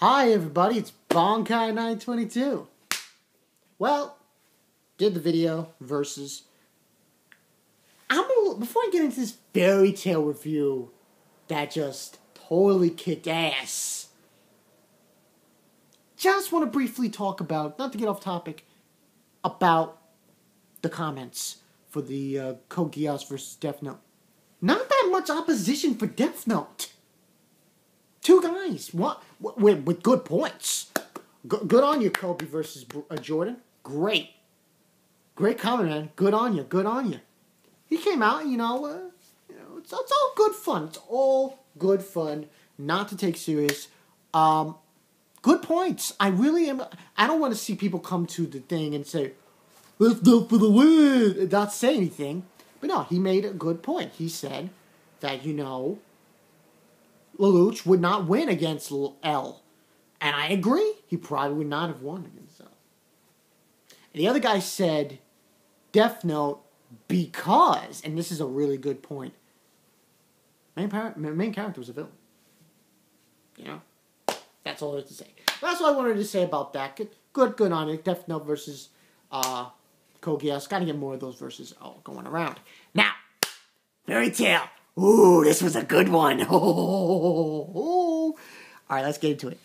Hi everybody, it's Bonkai922. Well, did the video versus. Before I get into this fairy tale review that just totally kicked ass, just want to briefly talk about, not to get off topic, about the comments for the Code Geass versus Death Note. Not that much opposition for Death Note. Two guys, with good points. Good on you, Kobe versus Jordan. Great comment, man. Good on you. He came out, it's all good fun. It's all good fun, not to take serious. Good points. I really am. I don't want to see people come to the thing and say, let's go for the win, and not say anything. But no, he made a good point. He said that, Lelouch would not win against L. And I agree. He probably would not have won against L. And the other guy said Death Note because, and this is a really good point, main character was a villain. That's all I have to say. That's all I wanted to say about that. Good on it. Death Note versus Code Geass. Gotta get more of those verses going around. Now, Fairy Tale. Ooh, this was a good one. All right, let's get into it.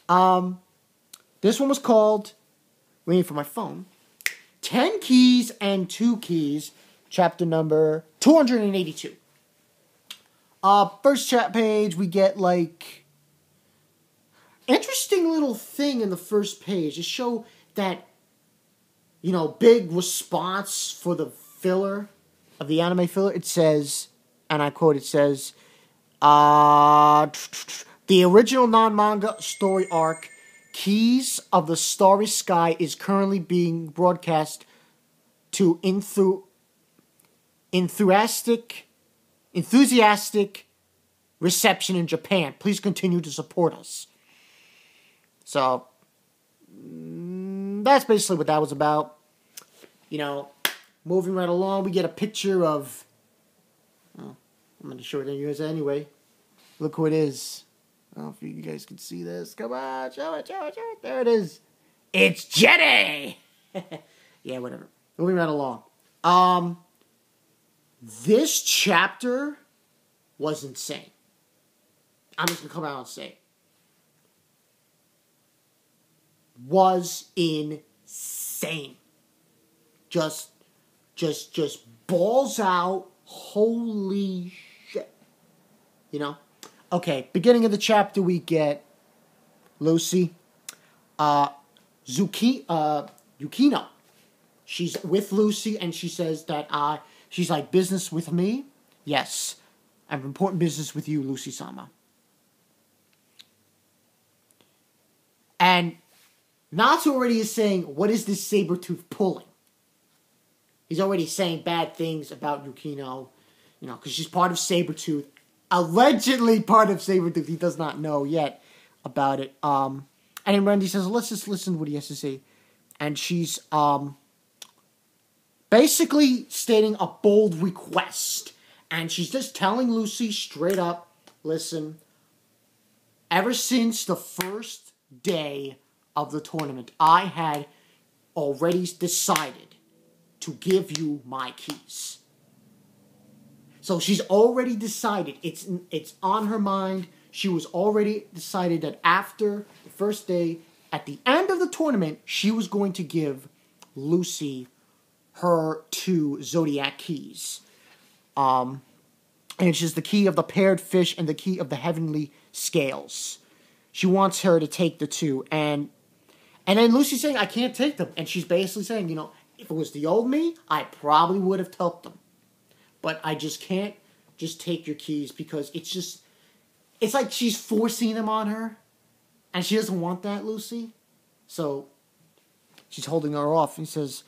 This one was called, waiting for my phone, 10 Keys and 2 Keys, chapter number 282. First page, we get, interesting little thing in the first page. To show that, big response for the filler, of the anime filler. It says, and I quote, it says, the original non-manga story arc, Keys of the Starry Sky, is currently being broadcast to enthusiastic reception in Japan. Please continue to support us. So, that's basically what that was about. Moving right along, we get a picture of, I'm going to show it to you guys anyway. Look who it is. I don't know if you guys can see this. Come on, show it. There it is. It's Jenny! Yeah, whatever. Moving right along. This chapter was insane. I'm just going to come out and say it. Was insane. Just balls out. Holy shit. Okay, beginning of the chapter, we get Lucy. Yukino. She's with Lucy, and she says that, she's like, business with me? Yes. I have important business with you, Lucy-sama. And Natsu already is saying, what is this Sabretooth pulling? He's already saying bad things about Yukino, because she's part of Sabretooth. Allegedly part of Sabretooth. He does not know yet about it. And then Randy says, let's just listen to what he has to say. And she's basically stating a bold request. And she's just telling Lucy straight up, listen, ever since the first day of the tournament, I had already decided to give you my keys. So she's already decided. It's on her mind. She was already decided that after the first day, at the end of the tournament, she was going to give Lucy her 2 Zodiac keys. And it's just the key of the paired fish and the key of the heavenly scales. She wants her to take the 2. And then Lucy's saying, I can't take them. And she's basically saying, if it was the old me, I probably would have took them. But I just can't just take your keys because it's like she's forcing them on her. And she doesn't want that, Lucy. So she's holding her off. And says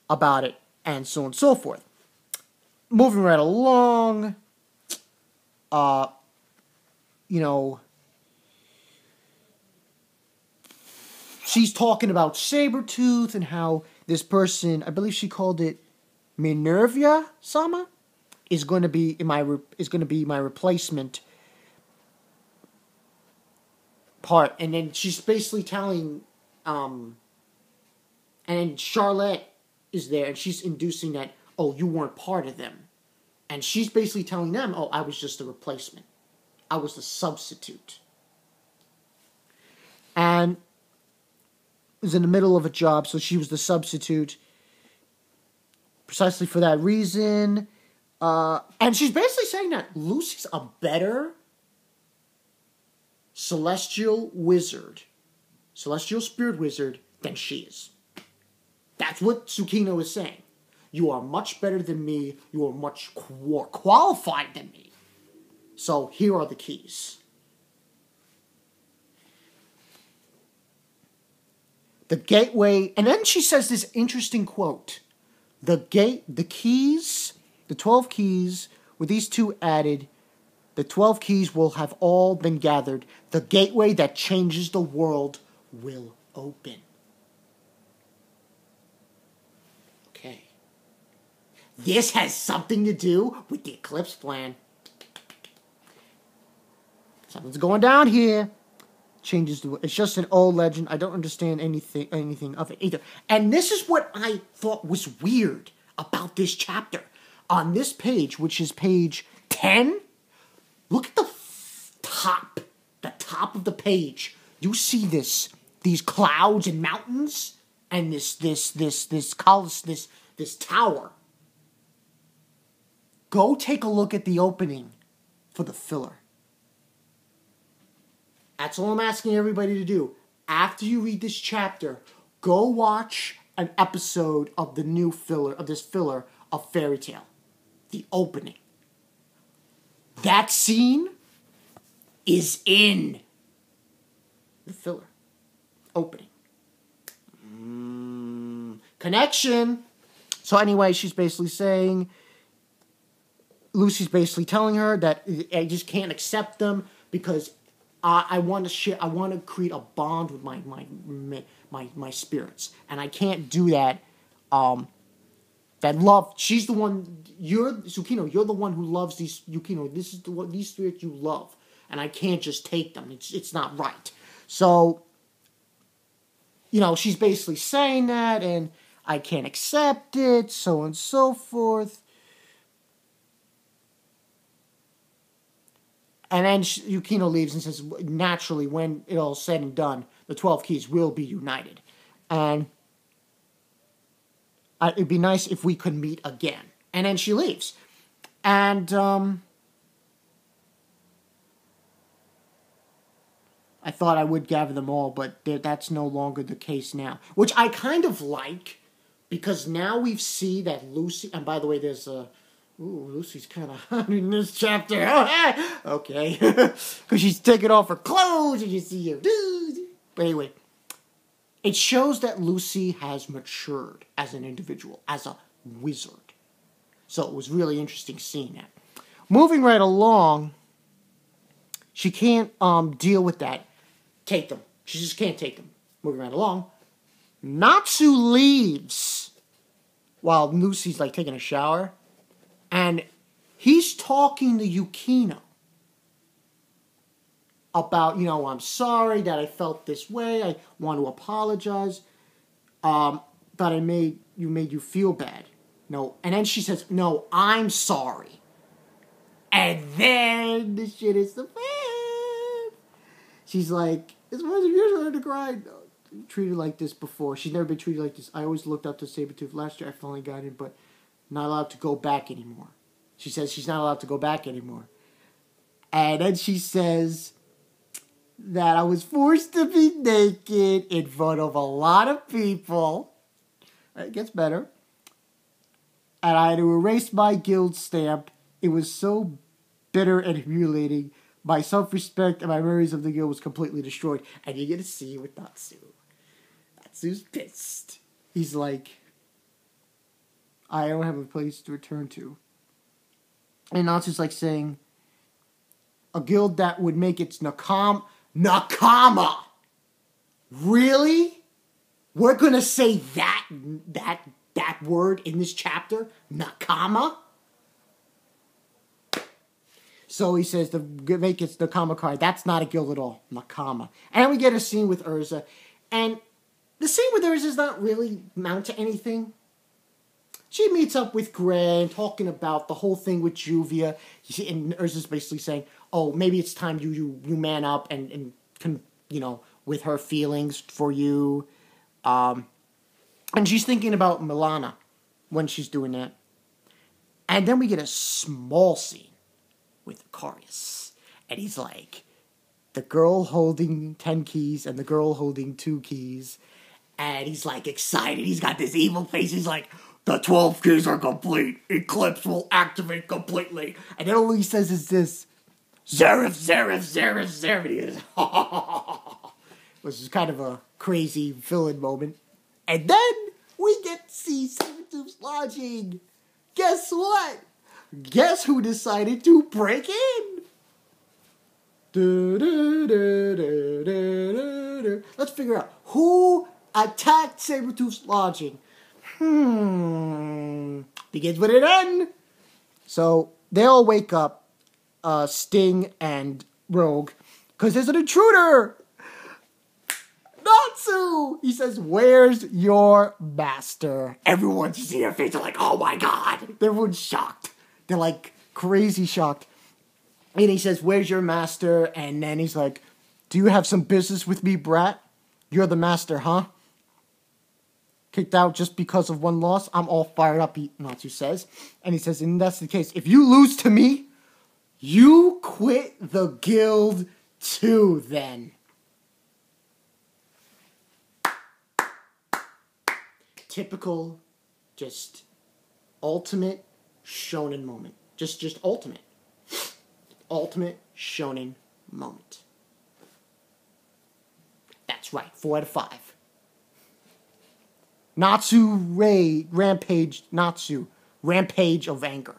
about it and so on and so forth. Moving right along, she's talking about Sabretooth and how this person, I believe she called it Minervia-sama, is going to be my replacement part. And then she's basically telling, and then Charlotte is there, and she's inducing that, oh, you weren't part of them. And she's basically telling them, oh, I was just a replacement. I was the substitute. And was in the middle of a job, so she was the substitute. Precisely for that reason. And she's basically saying that Lucy's a better celestial spirit wizard than she is. That's what Tsukino is saying. You are much better than me. You are much more qualified than me. So here are the keys. The gateway, and then she says this interesting quote. The keys, the 12 keys, with these two added, the 12 keys will have all been gathered. The gateway that changes the world will open. Okay. This has something to do with the Eclipse plan. Something's going down here. Changes the world. It's just an old legend. I don't understand anything of it either. And this is what I thought was weird about this chapter. On this page, which is page 10, look at the top of the page. You see these clouds and mountains, and this tower. Go take a look at the opening for the filler. That's all I'm asking everybody to do. After you read this chapter, go watch an episode of the new filler, of this filler of Fairy Tail. The opening. That scene is in the filler. Opening. Connection. So anyway, she's basically saying, Lucy's basically telling her that I just can't accept them because I want to share. I want to create a bond with my spirits, and I can't do that. That love. She's the one. You're Tsukino. You're the one who loves these Yukino. This is these spirits you love, and I can't just take them. It's not right. So, she's basically saying that, and I can't accept it, so on and so forth. And then Yukino leaves and says, naturally, when it all's said and done, the 12 keys will be united. And it'd be nice if we could meet again. And then she leaves. And I thought I would gather them all, but that's no longer the case now. Which I kind of like, because now we see that Lucy... And by the way, there's a... Ooh, Lucy's kind of hot in this chapter. Okay. Because she's taking off her clothes and you see her. But anyway, it shows that Lucy has matured as an individual, as a wizard. So it was really interesting seeing that. Moving right along, she can't deal with that. Take them. She just can't take them. Moving right along, Natsu leaves while Lucy's like taking a shower. And he's talking to Yukino about, I'm sorry that I felt this way. I want to apologize. But made you feel bad. No. And then she says, no, I'm sorry. And then the shit is the fan. She's like, it's one of the years I learned to cry. No, treated like this before. She's never been treated like this. I always looked up to Sabretooth. Last year I finally got in, but not allowed to go back anymore. She says she's not allowed to go back anymore. And then she says that I was forced to be naked in front of a lot of people. It gets better. And I had to erase my guild stamp. It was so bitter and humiliating. My self-respect and my memories of the guild was completely destroyed. And you're going to see with Natsu. Natsu's pissed. He's like, I don't have a place to return to. And Natsu's like saying, a guild that would make its Nakama. Really? We're going to say that word in this chapter? Nakama? So he says the make it the Nakama card. That's not a guild at all. Nakama. And we get a scene with Urza. And the scene with Urza does not really mount to anything. She meets up with Gran, talking about the whole thing with Juvia. And Urza's basically saying, oh, maybe it's time you man up and with her feelings for you. And she's thinking about Milana when she's doing that. And then we get a small scene with Akarius. And he's like, the girl holding 10 keys and the girl holding 2 keys. And he's like excited. He's got this evil face. He's like, the 12 keys are complete. Eclipse will activate completely. And then all he says is this, Zareth, Zareth, Zareth, Zareth. Which is kind of a crazy villain moment. And then we get to see Sabretooth's lodging. Guess what? Guess who decided to break in? Let's figure out who attacked Sabretooth's lodging. Begins with an N. So they all wake up, Sting and Rogue, because there's an intruder. Natsu! He says, where's your master? Everyone just see their face. They're like, oh my god. Everyone's shocked. They're like crazy shocked. And he says, where's your master? And then he's like, do you have some business with me, brat? You're the master, huh? Kicked out just because of one loss? I'm all fired up, Natsu says. And he says, and that's the case. If you lose to me, you quit the guild too, then. Typical, just ultimate shonen moment. Just ultimate. Ultimate shonen moment. That's right, 4 out of 5. Rampage of anger.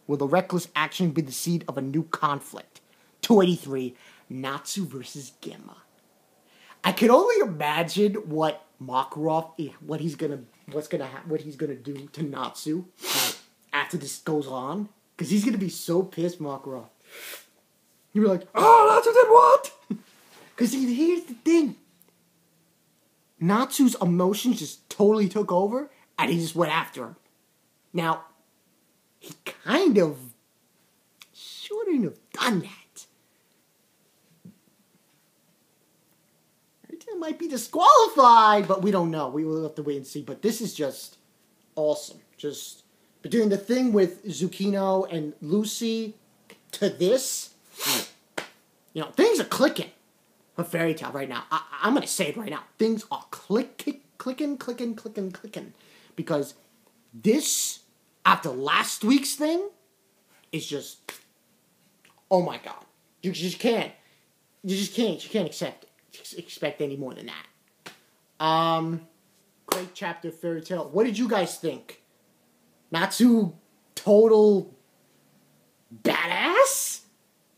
Will the reckless action be the seed of a new conflict? 283, Natsu versus Gemma. I can only imagine what Makarov, what he's gonna do to Natsu after this goes on, because he's gonna be so pissed, Makarov. He'll be like, "Oh, Natsu did what?" Because here's the thing: Natsu's emotions just totally took over, and he just went after him. Now, he kind of shouldn't have done that. It might be disqualified, but we don't know. We will have to wait and see. But this is just awesome. Just doing the thing with Tsukino and Lucy to this, things are clicking for Fairy Tail right now. I'm going to say it right now. Things are clicking. Because this, after last week's thing, is just, oh my god. You can't expect any more than that. Great chapter of Fairy Tail. What did you guys think? Natsu, total badass?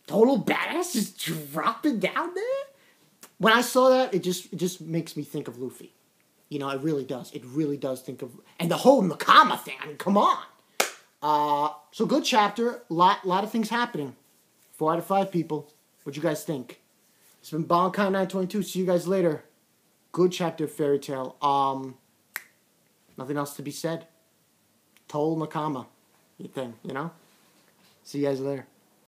Total badass just dropping down there? When I saw that, it just makes me think of Luffy. It really does. It really does think of... And the whole Nakama thing. I mean, come on. So good chapter. Lot of things happening. 4 out of 5 people. What you guys think? It's been Bonkai 922. See you guys later. Good chapter of Fairy Tail. Nothing else to be said. Total Nakama thing, See you guys later.